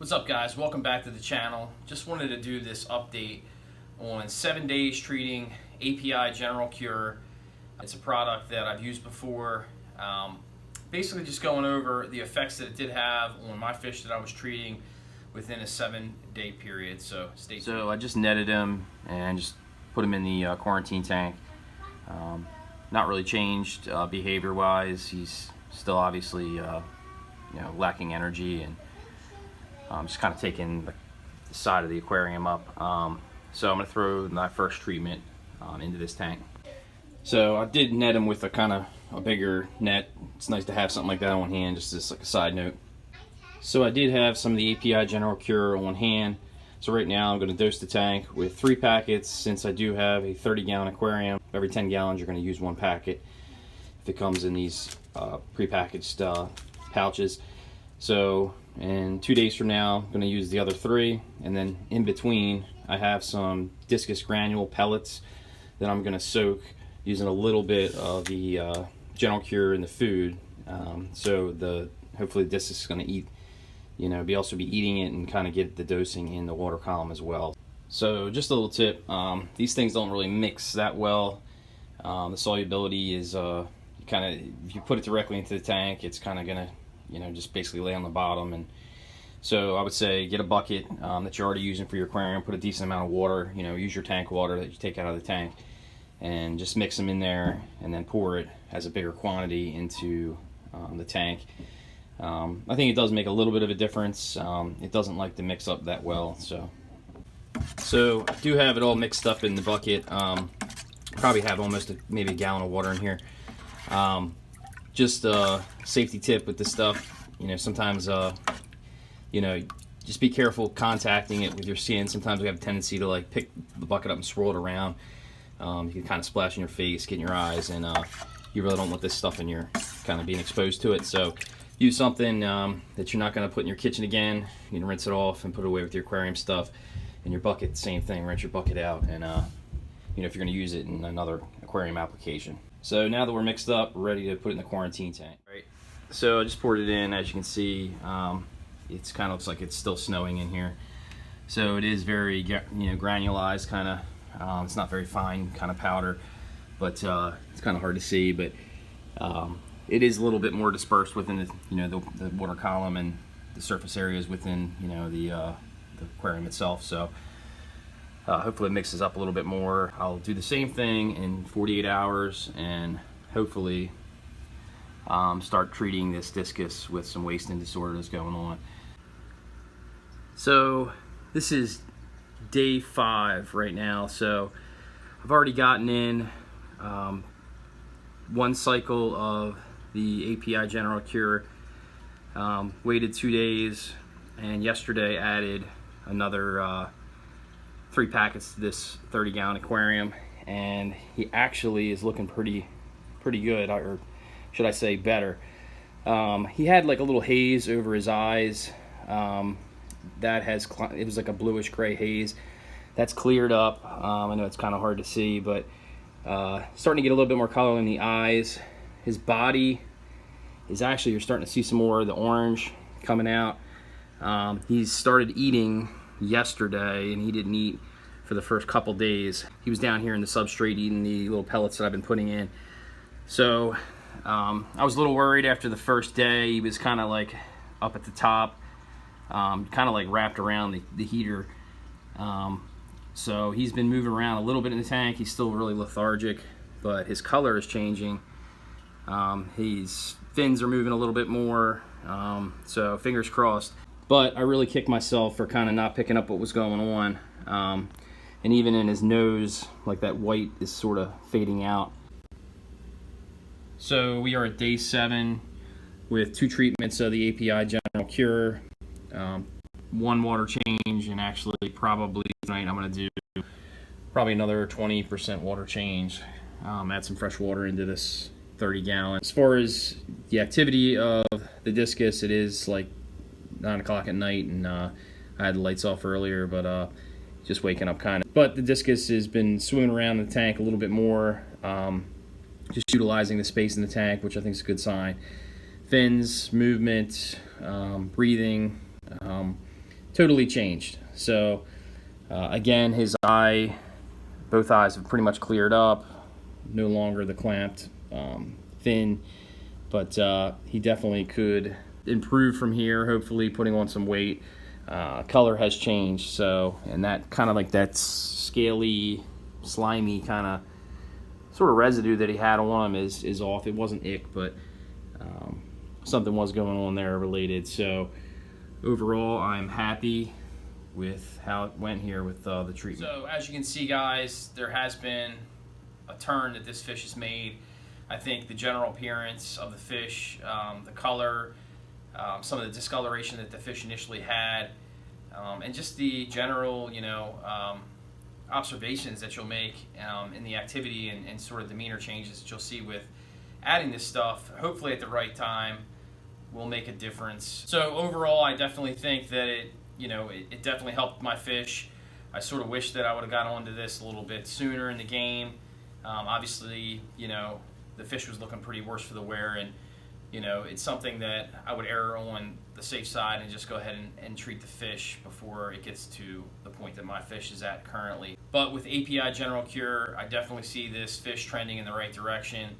What's up, guys? Welcome back to the channel. Just wanted to do this update on 7 days treating API General Cure. It's a product that I've used before. Basically just going over the effects that it did have on my fish that I was treating within a 7-day period. So stay tuned. So I just netted him and just put him in the quarantine tank. Not really changed behavior-wise. He's still obviously lacking energy, and just kind of taking the side of the aquarium up. So I'm going to throw my first treatment into this tank. So I did net him with a kind of a bigger net. It's nice to have something like that on hand, just as like a side note. So I did have some of the API General Cure on hand. So right now I'm going to dose the tank with 3 packets, since I do have a 30-gallon aquarium. Every 10 gallons you're going to use 1 packet if it comes in these prepackaged pouches. So in 2 days from now I'm going to use the other 3, and then in between I have some discus granule pellets that I'm going to soak using a little bit of the General Cure in the food. So hopefully the discus is going to eat, also be eating it and kind of get the dosing in the water column as well. So just a little tip, these things don't really mix that well. The solubility is if you put it directly into the tank, it's kind of gonna just basically lay on the bottom. And so I would say get a bucket that you're already using for your aquarium, put a decent amount of water, use your tank water that you take out of the tank, and just mix them in there, and then pour it as a bigger quantity into the tank. I think it does make a little bit of a difference. It doesn't like to mix up that well. So I do have it all mixed up in the bucket. Probably have almost maybe a gallon of water in here. Just a safety tip with this stuff, sometimes just be careful contacting it with your skin. Sometimes we have a tendency to like pick the bucket up and swirl it around. You can kind of splash in your face, get in your eyes, and you really don't want this stuff in your kind of being exposed to it. So use something that you're not going to put in your kitchen again. You can rinse it off and put it away with your aquarium stuff. And your bucket, same thing, rinse your bucket out, and if you're going to use it in another aquarium application. So now that we're mixed up, we're ready to put it in the quarantine tank. Right. So I just poured it in. As you can see, it's kind of looks like it's still snowing in here. So it is very granulized, kind of. It's not very fine kind of powder, but it's kind of hard to see. But it is a little bit more dispersed within the water column and the surface areas within the aquarium itself. So hopefully it mixes up a little bit more. I'll do the same thing in 48 hours and hopefully start treating this discus with some wasting disorder that's going on. So this is day 5 right now. So I've already gotten in 1 cycle of the API General Cure, waited 2 days, and yesterday added another 3 packets to this 30-gallon aquarium, and he actually is looking pretty good, or should I say better. He had like a little haze over his eyes. It was like a bluish gray haze. That's cleared up. I know it's kind of hard to see, but starting to get a little bit more color in the eyes. His body is actually, you're starting to see some more of the orange coming out. He's started eating yesterday, and he didn't eat for the first couple days. He was down here in the substrate eating the little pellets that I've been putting in. So I was a little worried after the first day. He was kind of like up at the top, kind of like wrapped around the heater. So he's been moving around a little bit in the tank. He's still really lethargic, but his color is changing. His fins are moving a little bit more, so fingers crossed. But I really kicked myself for kind of not picking up what was going on. And even in his nose, like that white is sort of fading out. So we are at day 7 with 2 treatments of the API General Cure, 1 water change, and actually probably tonight I'm going to do probably another 20% water change. Add some fresh water into this 30 gallon. As far as the activity of the discus, it is like 9 o'clock at night, and I had the lights off earlier, but just waking up kind of. But the discus has been swimming around the tank a little bit more, just utilizing the space in the tank, which I think is a good sign. Fins, movement, breathing, totally changed. So again, his both eyes have pretty much cleared up. No longer the clamped fin, but he definitely could improve from here. Hopefully, putting on some weight. Color has changed, so, and that kind of like that scaly, slimy kind of sort of residue that he had on him is off. It wasn't ick, but something was going on there related. So overall, I'm happy with how it went here with the treatment. So as you can see, guys, there has been a turn that this fish has made. I think the general appearance of the fish, the color, some of the discoloration that the fish initially had, and just the general, observations that you'll make in the activity and sort of demeanor changes that you'll see with adding this stuff, hopefully at the right time, will make a difference. So overall, I definitely think that it definitely helped my fish. I sort of wish that I would have got onto this a little bit sooner in the game. Obviously, the fish was looking pretty worse for the wear, and it's something that I would err on the safe side and just go ahead and treat the fish before it gets to the point that my fish is at currently. But with API General Cure, I definitely see this fish trending in the right direction.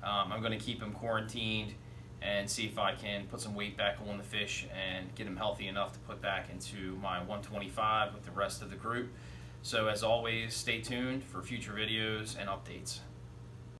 I'm going to keep him quarantined and see if I can put some weight back on the fish and get him healthy enough to put back into my 125 with the rest of the group. So as always, stay tuned for future videos and updates.